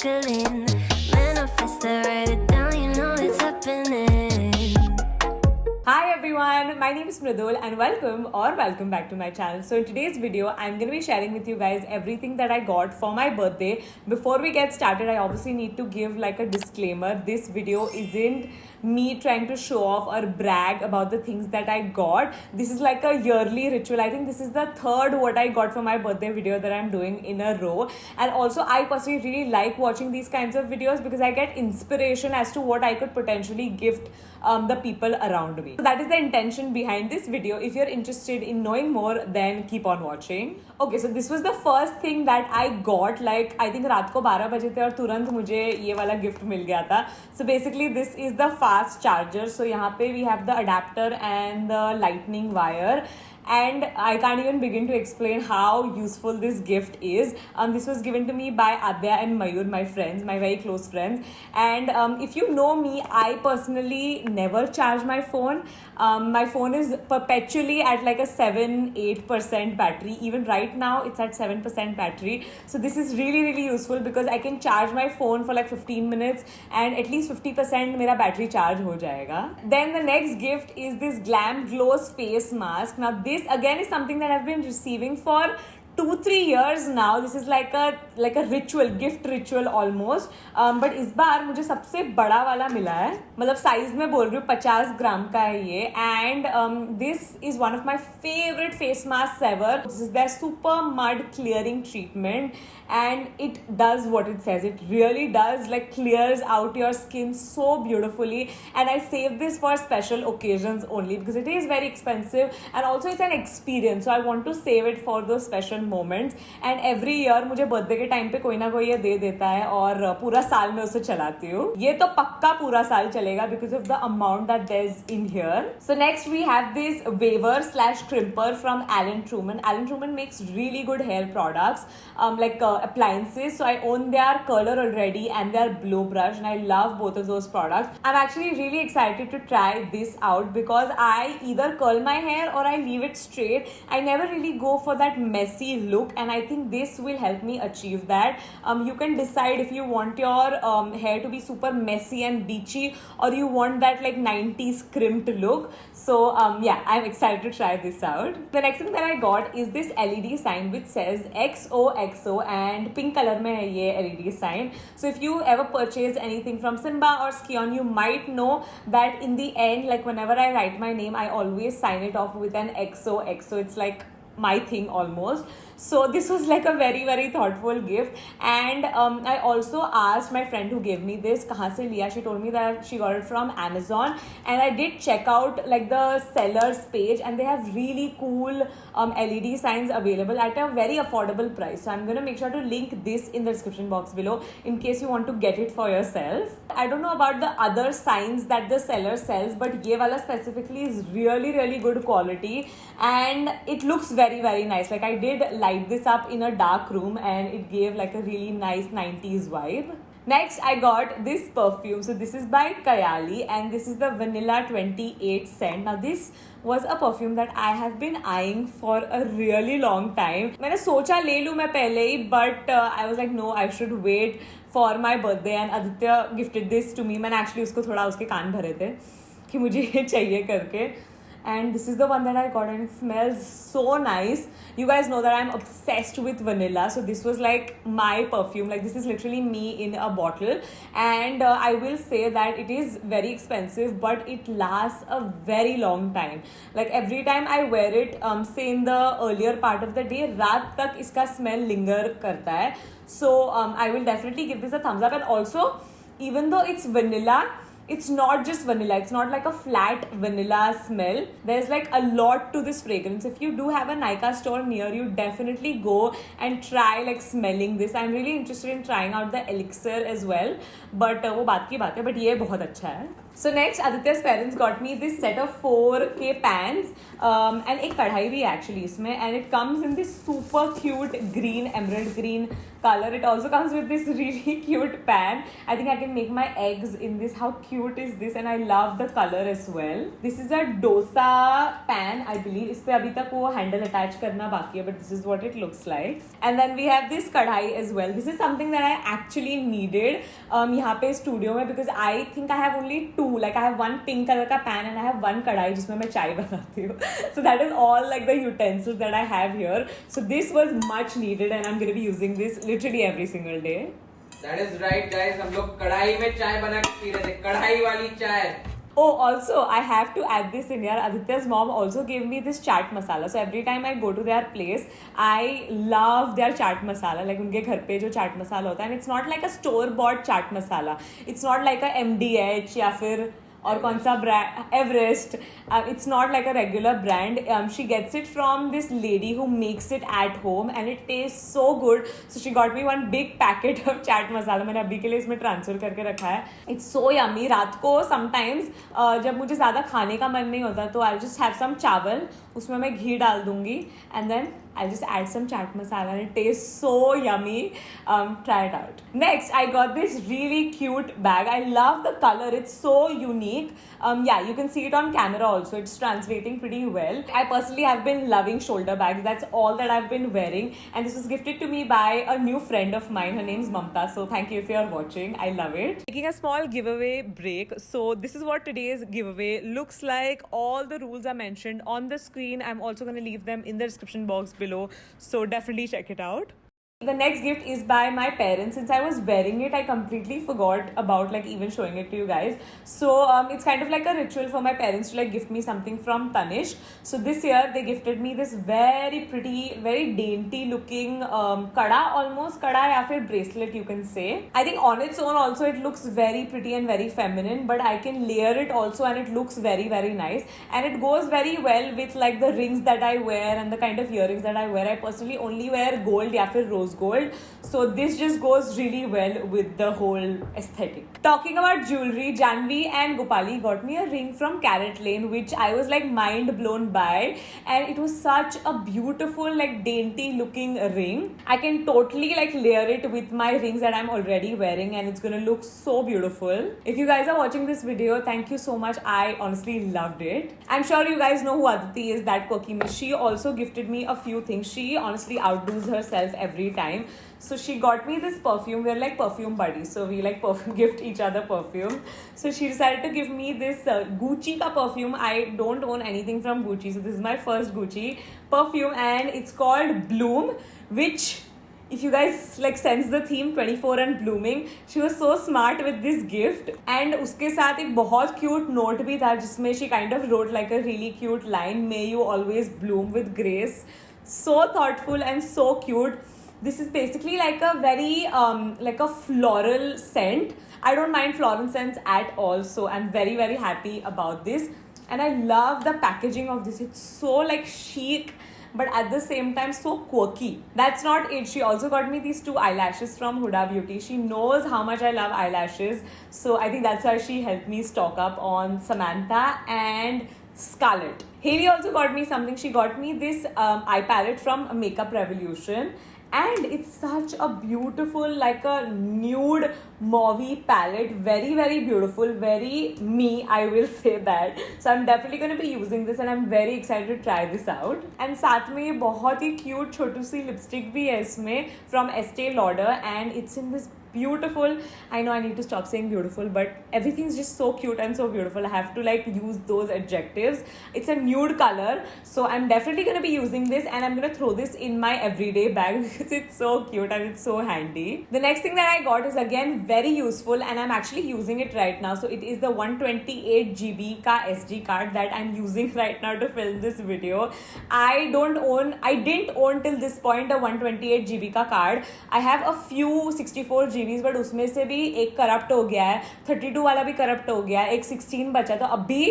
circling. Manifest it, write it down, you know it's happening. Hi everyone, my name is Mridul and welcome back to my channel. So in today's video, I'm going to be sharing with you guys everything that I got for my birthday. Before we get started, I obviously need to give like a disclaimer. This video isn't me trying to show off or brag about the things that I got. This is like a yearly ritual. I think this is the third what I got for my birthday video that I'm doing in a row. And also I personally really like watching these kinds of videos because I get inspiration as to what I could potentially gift the people around me. So that is the intention behind this video. If you're interested in knowing more, then keep on watching. Okay, so this was the first thing that I got. Like I think रात को 12 बजे थे और तुरंत मुझे ये वाला gift मिल गया था. So basically this is the fast charger. So यहाँ पे we have the adapter and the lightning wire. And I can't even begin to explain how useful this gift is. This was given to me by Adya and Mayur, my friends, my very close friends. And if you know me, I personally never charge my phone. My phone is perpetually at like a 7-8% battery. Even right now, it's at 7% battery. So this is really useful because I can charge my phone for like 15 minutes and at least 50% मेरा battery charge हो जाएगा. Then the next gift is this Glam Glows face mask. Now this again is something that I've been receiving for 2-3 years now. This is like a ritual, gift ritual almost. But इस बार मुझे सबसे बड़ा वाला मिला है. मतलब size में बोल रही हूँ 50 ग्राम का है ये. And this is one of my favorite face masks ever. This is their super mud clearing treatment. And it does what it says. It really does, like clears out your skin so beautifully. And I save this for special occasions only because it is very expensive and also it's an experience. So I want to save it for those special moments. And every year मुझे birthday के time पे कोई ना कोई ये दे देता है और पूरा साल में उसे चलाती हूँ. ये तो पक्का पूरा साल चलेगा because of the amount that there's in here. So next we have this waver/crimper from Alan Truman. Alan Truman makes really good hair products. Like appliances. So I own their curler already and their blow brush and I love both of those products. I'm actually really excited to try this out because I either curl my hair or I leave it straight. I never really go for that messy look and I think this will help me achieve that. You can decide if you want your hair to be super messy and beachy or you want that like 90s crimped look. So yeah, I'm excited to try this out. The next thing that I got is this LED sign which says XOXO and pink color में है ये LED sign. So if you ever purchased anything from Simba or Skion, you might know that in the end, like whenever I write my name, I always sign it off with an XOXO. It's like my thing almost. So this was like a very thoughtful gift. And I also asked my friend who gave me this कहाँ से लिया. She told me that she got it from Amazon and I did check out like the sellers page and they have really cool LED signs available at a very affordable price. So I'm going to make sure to link this in the description box below in case you want to get it for yourself. I don't know about the other signs that the seller sells, but ये वाला specifically is really good quality and it looks very nice. Like I did light this up in a dark room and it gave like a really nice 90s vibe. Next, I got this perfume. So this is by Kayali and this is the Vanilla 28 scent. Now this was a perfume that I have been eyeing for a really long time. मैंने सोचा ले लूँ मैं पहले ही, but I was like no, I should wait for my birthday and Aditya gifted this to me. मैंने actually उसको थोड़ा उसके कान भरे थे कि मुझे ये चाहिए करके. And this is the one that I got and it smells so nice. You guys know that I'm obsessed with vanilla. So this was like my perfume. Like this is literally me in a bottle. And I will say that it is very expensive but it lasts a very long time. Like every time I wear it, say in the earlier part of the day, रात तक इसका smell linger करता है. So I will definitely give this a thumbs up. And also, even though it's vanilla, it's not just vanilla. It's not like a flat vanilla smell. There's like a lot to this fragrance. If you do have a Nykaa store near you, definitely go and try like smelling this. I'm really interested in trying out the elixir as well. But वो बात की बात है. But ये बहुत अच्छा है. So next, Aditya's parents got me this set of 4K pans and एक कढ़ाई भी है actually इसमें, and it comes in this super cute green, emerald green color. It also comes with this really cute pan. I think I can make my eggs in this. How cute is this? And I love the color as well. This is a dosa pan, I believe. इस पे अभी तक वो handle attach करना बाकी है, but this is what it looks like. And then we have this कढ़ाई as well. This is something that I actually needed यहाँ पे studio में, because I think I have only two. Like I have one pink color का pan and I have one कढ़ाई जिसमें मैं चाय बनाती हूँ. So that is all like the utensils that I have here. So this was much needed and I'm going to be using this literally every single day. That is right, guys. हम लोग कढ़ाई में चाय बना के P रहे थे, कढ़ाई वाली चाय. Oh, also, I have to add this in here. Aditya's mom also gave me this chaat masala. So every time I go to their place, I love their chaat masala. Like उनके घर पे जो chaat masala होता है, and it's not like a store-bought chaat masala. It's not like a MDH या फिर और कौन सा brand Everest. It's not like a regular brand. She gets it from this lady who makes it at home and it tastes so good. So she got me one big packet of chaat masala. मैंने अभी के लिए इसमें transfer करके रखा है. It's so yummy. रात को sometimes जब मुझे ज़्यादा खाने का मन नहीं होता तो I'll just have some चावल, उसमें मैं घी डाल दूँगी and then I'll just add some chaat masala and it tastes so yummy. Try it out. Next, I got this really cute bag. I love the color. It's so unique. Yeah, you can see it on camera also. It's translating pretty well. I personally have been loving shoulder bags. That's all that I've been wearing. And this was gifted to me by a new friend of mine. Her name's Mamta. So thank you if you're watching. I love it. Taking a small giveaway break. So this is what today's giveaway looks like. All the rules are mentioned on the screen. I'm also going to leave them in the description box below, so definitely check it out. The next gift is by my parents. Since I was wearing it, I completely forgot about like even showing it to you guys. So it's kind of like a ritual for my parents to like gift me something from Tanishq. So this year they gifted me this very pretty, very dainty looking kada, almost kada या फिर bracelet you can say. I think on its own also it looks very pretty and very feminine, but I can layer it also and it looks very very nice, and it goes very well with like the rings that I wear and the kind of earrings that I wear. I personally only wear gold या फिर rose gold, so this just goes really well with the whole aesthetic. Talking about jewelry, Janvi and Gopali got me a ring from Carrot Lane, which I was like mind blown by, and it was such a beautiful like dainty looking ring. I can totally like layer it with my rings that I'm already wearing and it's gonna look so beautiful. If you guys are watching this video, thank you so much. I honestly loved it. I'm sure you guys know who Aditi is, that quirky miss. She also gifted me a few things. She honestly outdoes herself every time. So she got me this perfume. We're like perfume buddies, so we like gift each other perfume. So she decided to give me this Gucci ka perfume. I don't own anything from Gucci, so this is my first Gucci perfume and it's called Bloom, which if you guys like sense the theme 24 and blooming, she was so smart with this gift. And उसके साथ एक बहुत cute note भी था जिसमें she kind of wrote like a really cute line, may you always bloom with grace. So thoughtful and so cute. This is basically like a very like a floral scent. I don't mind floral scents at all, so I'm very very happy about this. And I love the packaging of this. It's so like chic, but at the same time so quirky. That's not it. She also got me these 2 eyelashes from Huda Beauty. She knows how much I love eyelashes, so I think that's why she helped me stock up on Samantha and Scarlett. Haley also got me something. She got me this eye palette from Makeup Revolution. And it's such a beautiful like a nude mauvey palette, very very beautiful, very me, I will say that. So I'm definitely going to be using this and I'm very excited to try this out. And साथ में ये बहुत ही cute छोटू सी lipstick भी है इसमें from Estee Lauder, and it's in this beautiful, I know I need to stop saying beautiful, but everything's just so cute and so beautiful. I have to like use those adjectives. It's a nude color, so I'm definitely going to be using this and I'm going to throw this in my everyday bag because it's so cute and it's so handy. The next thing that I got is again very useful and I'm actually using it right now. So it is the 128 GB ka SD card that I'm using right now to film this video. I didn't own till this point a 128 GB ka card. I have a few 64 GB GBs, but उसमें से भी एक corrupt हो गया है, 32 वाला भी corrupt हो गया है, एक 16 बचा. तो अभी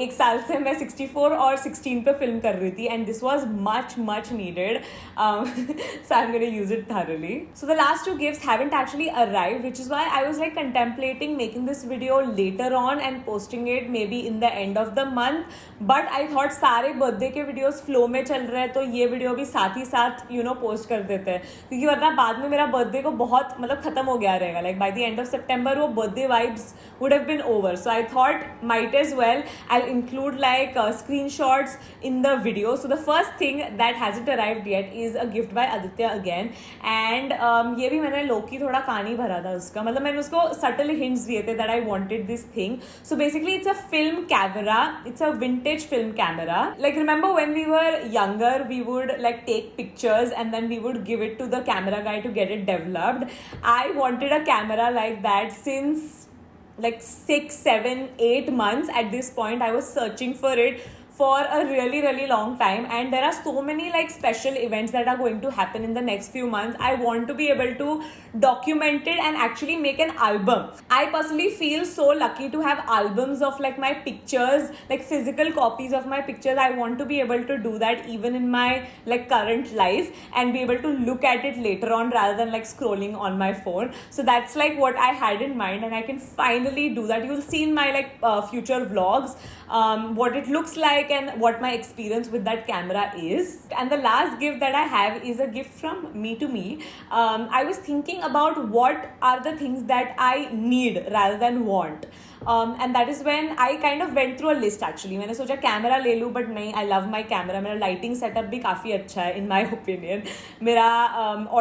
एक साल से मैं 64 और 16 पे फिल्म कर रही थी, and this was much needed. So I'm going to use it thoroughly. So the last two gifts haven't actually arrived, which is why I was like contemplating making this video later on and posting it maybe in the end of the month. But I thought सारे birthday के videos flow में चल रहे हैं, तो ये video भी साथ ही साथ पोस्ट कर देते हैं, क्योंकि वरना बाद में मेरा बर्थडे को बहुत मतलब खत्म हो गया रहेगा. Like by the end of सितंबर वो birthday vibes would have been over. So I thought might as well I'll include like screenshots in the video. So the first thing that hasn't arrived yet is a gift by Aditya again, and ये भी मैंने लोकी थोड़ा कहानी भरा था उसका, मतलब मैंने उसको subtle hints दिए थे that I wanted this thing. So basically it's a film camera, it's a vintage film camera. Like remember when we were younger, we would like take pictures and then we would give it to the camera guy to get it developed. I wanted a camera like that since like 6, 7, 8 months. At this point I was searching for it for a really long time, and there are so many like special events that are going to happen in the next few months. I want to be able to document it and actually make an album. I personally feel so lucky to have albums of like my pictures, like physical copies of my pictures. I want to be able to do that even in my like current life and be able to look at it later on rather than like scrolling on my phone. So that's like what I had in mind, and I can finally do that. You'll see in my like future vlogs what it looks like and what my experience with that camera is. And the last gift that I have is a gift from me to me. I was thinking about what are the things that I need rather than want. And that is when I kind of went through a list actually. मैंने सोचा camera ले लूँ, but नहीं, I love my camera. मेरा lighting setup भी काफ़ी अच्छा है in my opinion. मेरा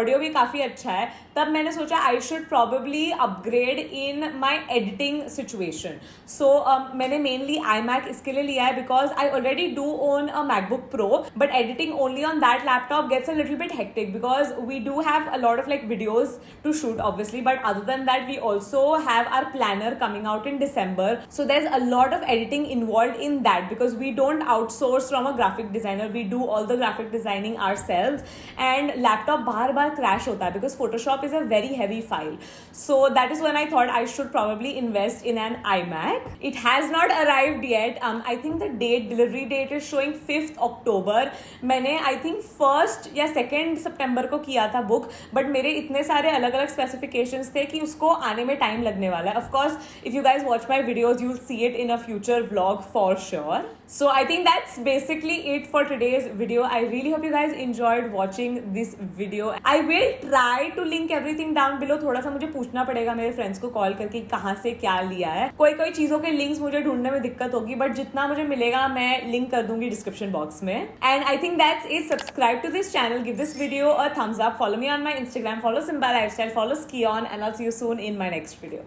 ऑडियो भी काफ़ी अच्छा है. तब मैंने सोचा I should probably upgrade in my editing situation. So मैंने mainly iMac इसके लिए लिया है because I already do own a MacBook Pro, but editing only on that laptop gets a little bit hectic because we do have a lot of like videos to shoot obviously, but other than that we also have our planner coming out in December. So there's a lot of editing involved in that because we don't outsource from a graphic designer. We do all the graphic designing ourselves, and laptop bar crash होता है because Photoshop is a very heavy file. So that is when I thought I should probably invest in an iMac. It has not arrived yet. I think the delivery date is showing 5th October. मैंने I think 1st या 2nd September को किया था book, but मेरे इतने सारे अलग specifications थे कि उसको आने में time लगने वाला है. Of course, if you guys watch my videos, you'll see it in a future vlog for sure. So I think that's basically it for today's video. I really hope you guys enjoyed watching this video. I will try to link everything down below. थोड़ा सा मुझे पूछना पड़ेगा मेरे friends को call करके कहाँ से क्या लिया है. कोई चीज़ों के लिंक्स मुझे ढूंढने में दिक्कत होगी, बट जितना मुझे मिलेगा मैं लिंक कर दूंगी डिस्क्रिप्शन बॉक्स में. And I think that's it. Subscribe to this channel, give this video a thumbs up, follow me on my Instagram, follow Simba Lifestyle, follow Skion, and I'll see you soon in my next video.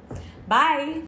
Bye.